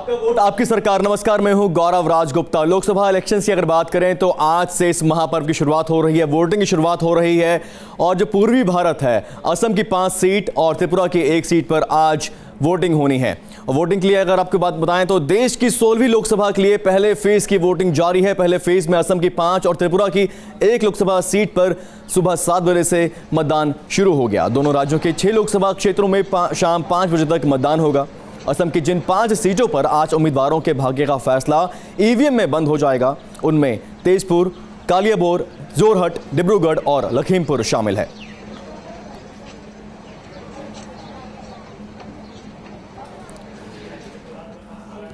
आपका वोट आपकी सरकार। नमस्कार, मैं हूं गौरव राजगुप्ता। लोकसभा इलेक्शन की अगर बात करें तो आज से इस महापर्व की शुरुआत हो रही है, वोटिंग की शुरुआत हो रही है। और जो पूर्वी भारत है, असम की 5 सीट और त्रिपुरा की 1 सीट पर आज वोटिंग होनी है। और वोटिंग के लिए अगर आपको बात बताएं तो देश की 16वीं लोकसभा के लिए पहले फेज की वोटिंग जारी है। पहले फेज में असम की 5 और त्रिपुरा की 1 लोकसभा सीट पर सुबह 7 बजे से मतदान शुरू हो गया। दोनों राज्यों के 6 लोकसभा क्षेत्रों में शाम 5 बजे तक मतदान होगा। असम की जिन 5 सीटों पर आज उम्मीदवारों के भाग्य का फैसला ईवीएम में बंद हो जाएगा, उनमें तेजपुर, कालियाबोर, जोरहट, डिब्रूगढ़ और लखीमपुर शामिल है।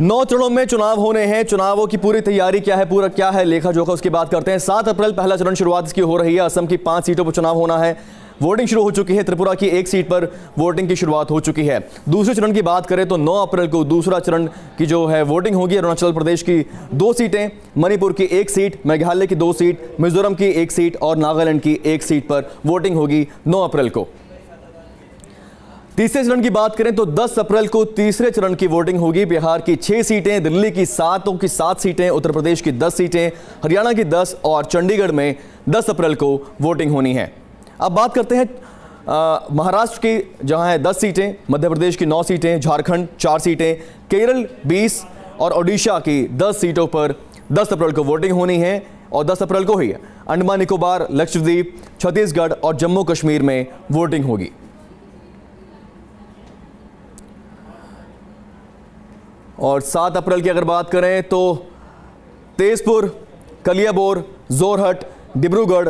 नौ चरणों में चुनाव होने हैं। चुनावों की पूरी तैयारी क्या है, पूरा क्या है लेखा जोखा, उसकी बात करते हैं। 7 अप्रैल पहला चरण शुरुआत इसकी हो रही है। असम की 5 सीटों पर चुनाव होना है। वोटिंग शुरू हो चुकी है। त्रिपुरा की 1 सीट पर वोटिंग की शुरुआत हो चुकी है। दूसरे चरण की बात करें तो 9 अप्रैल को दूसरा चरण की जो है वोटिंग होगी। अरुणाचल प्रदेश की 2 सीटें, मणिपुर की 1 सीट, मेघालय की 2 सीट, मिजोरम की 1 सीट और नागालैंड की 1 सीट पर वोटिंग होगी 9 अप्रैल को। तीसरे चरण की बात करें तो 10 अप्रैल को तीसरे चरण की वोटिंग होगी। बिहार की 6 सीटें, दिल्ली की 7 सीटें, उत्तर प्रदेश की 10 सीटें, हरियाणा की 10 और चंडीगढ़ में 10 अप्रैल को वोटिंग होनी है। अब बात करते हैं महाराष्ट्र की, जहां है 10 सीटें, मध्य प्रदेश की 9 सीटें, झारखंड 4 सीटें, केरल 20 और ओडिशा की 10 सीटों पर 10 अप्रैल को वोटिंग होनी है। और 10 अप्रैल को ही अंडमान निकोबार, लक्षद्वीप, छत्तीसगढ़ और जम्मू कश्मीर में वोटिंग होगी। और 7 अप्रैल की अगर बात करें तो तेजपुर, कलियाबोर, जोरहट, डिब्रूगढ़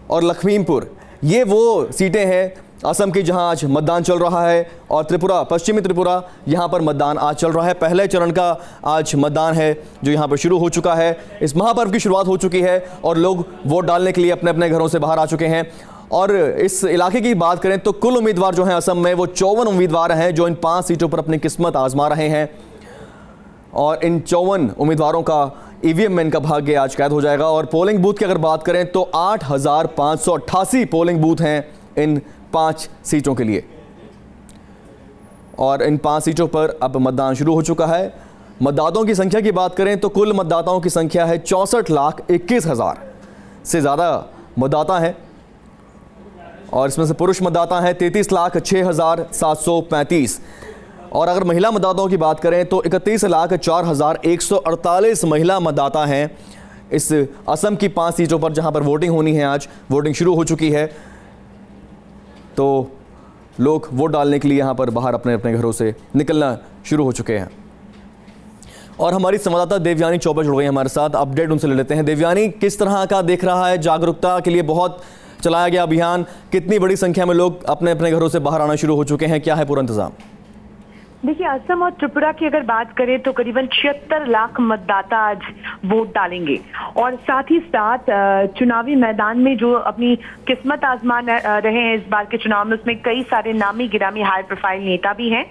और लखीमपुर, ये वो सीटें हैं असम की जहां आज मतदान चल रहा है। और त्रिपुरा, पश्चिमी त्रिपुरा, यहां पर मतदान आज चल रहा है। पहले चरण का आज मतदान है जो यहां पर शुरू हो चुका है। इस महापर्व की शुरुआत हो चुकी है और लोग वोट डालने के लिए अपने अपने घरों से बाहर आ चुके हैं। और इस इलाके की बात करें तो कुल उम्मीदवार जो हैं असम में, वो 54 उम्मीदवार हैं जो इन 5 सीटों पर अपनी किस्मत आजमा रहे हैं। और इन 54 उम्मीदवारों का ईवीएम में इनका भाग्य आज कैद हो जाएगा। और पोलिंग बूथ की अगर बात करें तो 8,588 पोलिंग बूथ हैं इन 5 सीटों के लिए। और इन 5 सीटों पर अब मतदान शुरू हो चुका है। मतदाताओं की संख्या की बात करें तो कुल मतदाताओं की संख्या है 64,21,000 से ज़्यादा मतदाता हैं। और इसमें से पुरुष मतदाता हैं 33,06,735। और अगर महिला मतदाताओं की बात करें तो 31,04,148 महिला मतदाता हैं इस असम की 5 सीटों पर जहां पर वोटिंग होनी है। आज वोटिंग शुरू हो चुकी है, तो लोग वोट डालने के लिए यहां पर बाहर अपने अपने घरों से निकलना शुरू हो चुके हैं। और हमारी संवाददाता देवयानी चौबे जुड़ गई हमारे साथ, अपडेट उनसे ले लेते हैं। देवयानी, किस तरह का देख रहा है, जागरूकता के लिए बहुत चलाया गया अभियान, कितनी बड़ी संख्या में लोग अपने अपने घरों से बाहर आना शुरू हो चुके हैं, क्या है पूरा इंतजाम? देखिए, असम और त्रिपुरा की अगर बात करें तो करीबन 76 लाख मतदाता आज वोट डालेंगे। और साथ ही साथ चुनावी मैदान में जो अपनी किस्मत आजमा रहे हैं इस बार के चुनाव में, उसमें कई सारे नामी गिरामी हाई प्रोफाइल नेता भी हैं।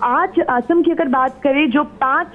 आज असम की अगर बात करें, जो 5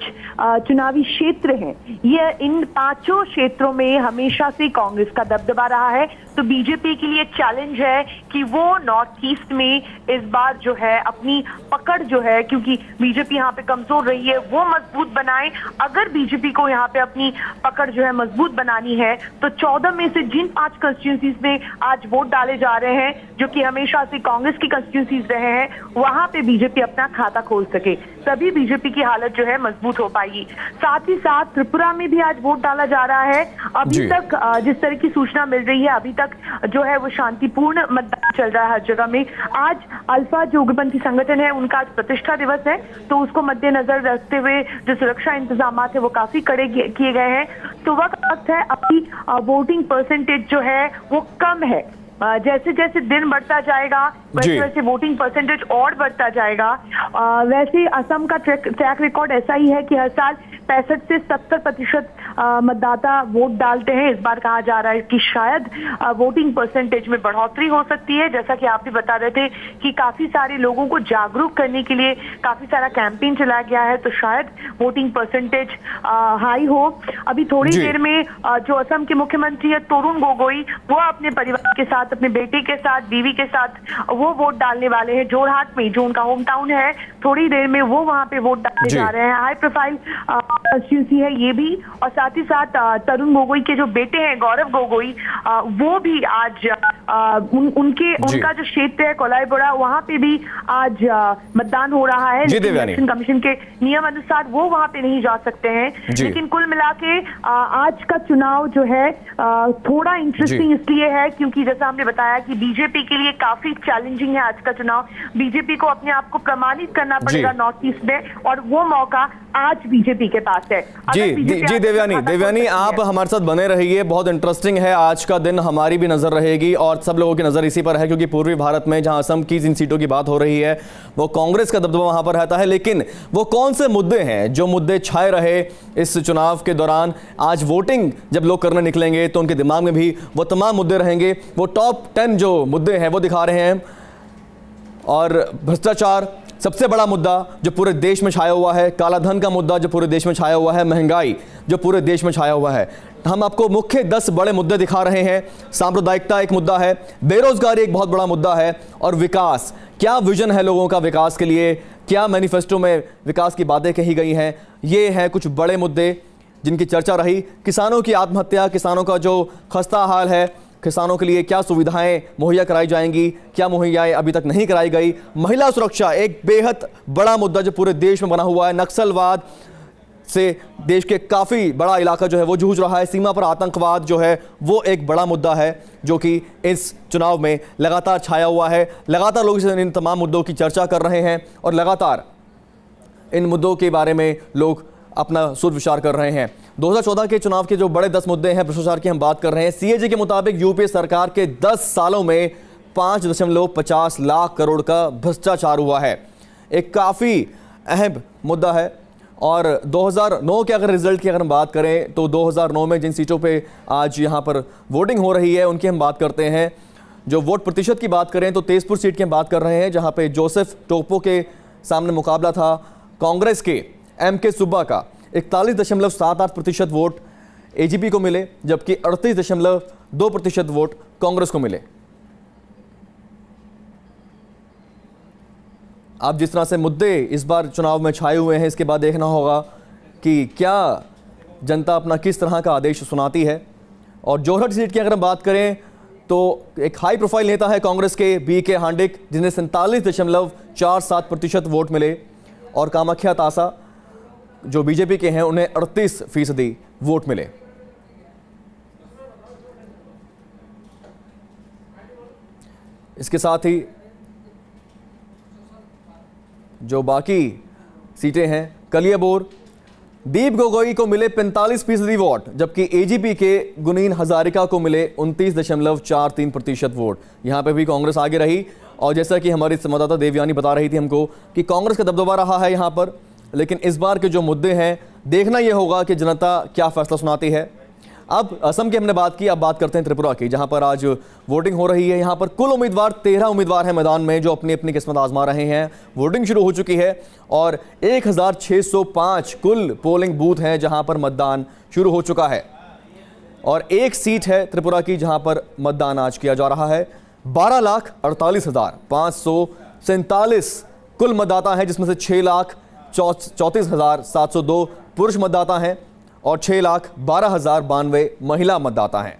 चुनावी क्षेत्र हैं, ये इन 5 क्षेत्रों में हमेशा से कांग्रेस का दबदबा रहा है। तो बीजेपी के लिए चैलेंज है कि वो नॉर्थ ईस्ट में इस बार जो है अपनी पकड़ जो है, क्योंकि बीजेपी यहाँ पे कमजोर रही है, वो मजबूत बनाए। अगर बीजेपी को यहाँ पे अपनी पकड़ जो है मजबूत बनानी है तो 14 में से जिन 5 कंस्टिट्यूंसीज में आज वोट डाले जा रहे हैं, जो कि हमेशा से कांग्रेस की कंस्टिट्यूंसीज रहे हैं, वहां पे बीजेपी अपना खाता खोल सके, तभी बीजेपी की हालत जो है मजबूत हो पाएगी। साथ ही साथ त्रिपुरा में भी आज वोट डाला जा रहा है। अभी तक जिस तरह की सूचना मिल रही है, अभी तक जो है वो शांतिपूर्ण मतदान चल रहा है हर जगह में। आज अल्फा जो उग्रपंथी संगठन है, उनका आज प्रतिष्ठा दिवस है, तो उसको मद्देनजर रखते हुए जो सुरक्षा इंतजाम है वो काफी कड़े किए गए हैं। तो वक्त है, अभी वोटिंग परसेंटेज जो है वो कम है। जैसे जैसे दिन बढ़ता जाएगा वैसे वैसे वोटिंग परसेंटेज और बढ़ता जाएगा। वैसे असम का ट्रैक रिकॉर्ड ऐसा ही है कि हर साल 65 से 70% मतदाता वोट डालते हैं। इस बार कहा जा रहा है कि शायद वोटिंग परसेंटेज में बढ़ोतरी हो सकती है। जैसा कि आप भी बता रहे थे कि काफी सारे लोगों को जागरूक करने के लिए काफी सारा कैंपेन चलाया गया है, तो शायद वोटिंग परसेंटेज हाई हो। अभी थोड़ी देर में जो असम के मुख्यमंत्री है तरुण गोगोई, वो अपने परिवार के साथ साथ, अपने बेटे के साथ, बीवी के साथ वो वोट डालने वाले हैं। जोरहाट में जो उनका होम टाउन है, थोड़ी देर में वो वहां पे वोट डालने जा रहे हैं। हाई प्रोफाइल कंस्टिट्यूंसी है ये भी। और साथ ही साथ तरुण गोगोई के जो बेटे हैं गौरव गोगोई, वो भी आज उनका जो क्षेत्र है कोलाईबोड़ा, वहां पे भी आज मतदान हो रहा है। इलेक्शन कमीशन के नियम अनुसार वो वहां पे नहीं जा सकते हैं। लेकिन कुल मिला के आज का चुनाव जो है थोड़ा इंटरेस्टिंग इसलिए है क्योंकि जैसा हमने बताया कि बीजेपी के लिए काफी चैलेंजिंग है आज का चुनाव। बीजेपी को अपने आप को प्रमाणित करना पड़ेगा नॉर्थ ईस्ट में, और वो मौका आज बीजेपी के पास है। जी देवयानी आप हमारे साथ बने रहिए, बहुत इंटरेस्टिंग है आज का दिन, हमारी भी नजर रहेगी और सब लोगों की नजर इसी पर है क्योंकि पूर्वी भारत में जहां असम की जिन सीटों की बात हो रही है वो कांग्रेस का दबदबा वहां पर रहता है। लेकिन वो कौन से मुद्दे हैं जो मुद्दे छाए रहे इस चुनाव के दौरान, आज वोटिंग जब लोग करने निकलेंगे तो उनके दिमाग में भी वो तमाम मुद्दे रहेंगे। वो टॉप 10 जो मुद्दे हैं वो दिखा रहे हैं। और भ्रष्टाचार सबसे बड़ा मुद्दा जो पूरे देश में छाया हुआ है, काला धन का मुद्दा जो पूरे देश में छाया हुआ है, महंगाई जो पूरे देश में छाया हुआ है। हम आपको मुख्य 10 बड़े मुद्दे दिखा रहे हैं। सांप्रदायिकता एक मुद्दा है, बेरोजगारी एक बहुत बड़ा मुद्दा है, और विकास, क्या विजन है लोगों का विकास के लिए, क्या मैनिफेस्टो में विकास की बातें कही गई हैं, ये हैं कुछ बड़े मुद्दे जिनकी चर्चा रही। किसानों की आत्महत्या, किसानों का जो खस्ता हाल है, किसानों के लिए क्या सुविधाएं मुहैया कराई जाएंगी, क्या मुहैया अभी तक नहीं कराई गई। महिला सुरक्षा एक बेहद बड़ा मुद्दा जो पूरे देश में बना हुआ है। नक्सलवाद से देश के काफ़ी बड़ा इलाका जो है वो जूझ रहा है। सीमा पर आतंकवाद जो है वो एक बड़ा मुद्दा है जो कि इस चुनाव में लगातार छाया हुआ है। लगातार लोग इन तमाम मुद्दों की चर्चा कर रहे हैं और लगातार इन मुद्दों के बारे में लोग अपना सुर विचार कर रहे हैं। 2014 के चुनाव के जो बड़े 10 मुद्दे हैं, भ्रष्टाचार की हम बात कर रहे हैं। सीएजी के मुताबिक यूपीए सरकार के 10 सालों में 5.50 लाख करोड़ का भ्रष्टाचार हुआ है। एक काफ़ी अहम मुद्दा है। और 2009 के अगर रिजल्ट की अगर हम बात करें तो 2009 में जिन सीटों पे आज यहाँ पर वोटिंग हो रही है उनकी हम बात करते हैं। जो वोट प्रतिशत की बात करें तो तेजपुर सीट की हम बात कर रहे हैं जहाँ पे जोसेफ टोप्पो के सामने मुकाबला था कांग्रेस के एमके सुब्बा का। 41.78% वोट एजीपी को मिले जबकि 38.2% वोट कांग्रेस को मिले। आप जिस तरह से मुद्दे इस बार चुनाव में छाए हुए हैं, इसके बाद देखना होगा कि क्या जनता अपना किस तरह का आदेश सुनाती है। और जोरहट सीट की अगर हम बात करें तो एक हाई प्रोफाइल नेता है कांग्रेस के बीके हांडिक, जिन्हें 47.47% वोट मिले, और कामाख्या तासा जो बीजेपी के हैं उन्हें 38% वोट मिले। इसके साथ ही जो बाकी सीटें हैं, कलियाबोर दीप गोगोई को मिले 45% वोट जबकि एजीपी के गुनीन हजारिका को मिले 29.43% वोट। यहां पे भी कांग्रेस आगे रही और जैसा कि हमारी संवाददाता देवयानी बता रही थी हमको कि कांग्रेस का दबदबा रहा है यहां पर। लेकिन इस बार के जो मुद्दे हैं देखना यह होगा कि जनता क्या फैसला सुनाती है। अब असम की हमने बात की, अब बात करते हैं त्रिपुरा की, जहां पर आज वोटिंग हो रही है। यहां पर कुल उम्मीदवार 13 उम्मीदवार हैं मैदान में जो अपनी अपनी किस्मत आजमा रहे हैं। वोटिंग शुरू हो चुकी है और 1605 कुल पोलिंग बूथ हैं जहां पर मतदान शुरू हो चुका है। और एक सीट है त्रिपुरा की जहां पर मतदान आज किया जा रहा है। 12,48,547 कुल मतदाता हैं, जिसमें से 6,34,702 पुरुष मतदाता हैं और 6,12,092 महिला मतदाता हैं।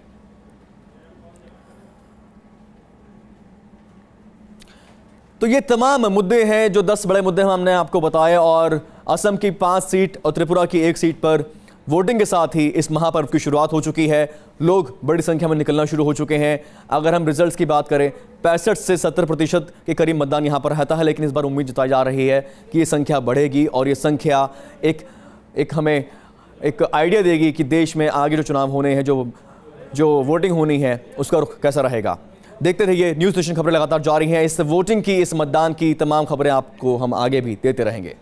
तो ये तमाम मुद्दे हैं जो 10 बड़े मुद्दे हमने आपको बताए। और असम की 5 सीट और त्रिपुरा की 1 सीट पर वोटिंग के साथ ही इस महापर्व की शुरुआत हो चुकी है। लोग बड़ी संख्या में निकलना शुरू हो चुके हैं। अगर हम रिजल्ट्स की बात करें 65 से 70% के करीब मतदान यहाँ पर रहता है, लेकिन इस बार उम्मीद जताई जा रही है कि ये संख्या बढ़ेगी और ये संख्या एक हमें एक आइडिया देगी कि देश में आगे जो चुनाव होने हैं, जो वोटिंग होनी है, उसका रुख कैसा रहेगा। देखते रहिए, न्यूज़ स्टेशन खबरें लगातार जारी हैं। इस वोटिंग की, इस मतदान की तमाम खबरें आपको हम आगे भी देते रहेंगे।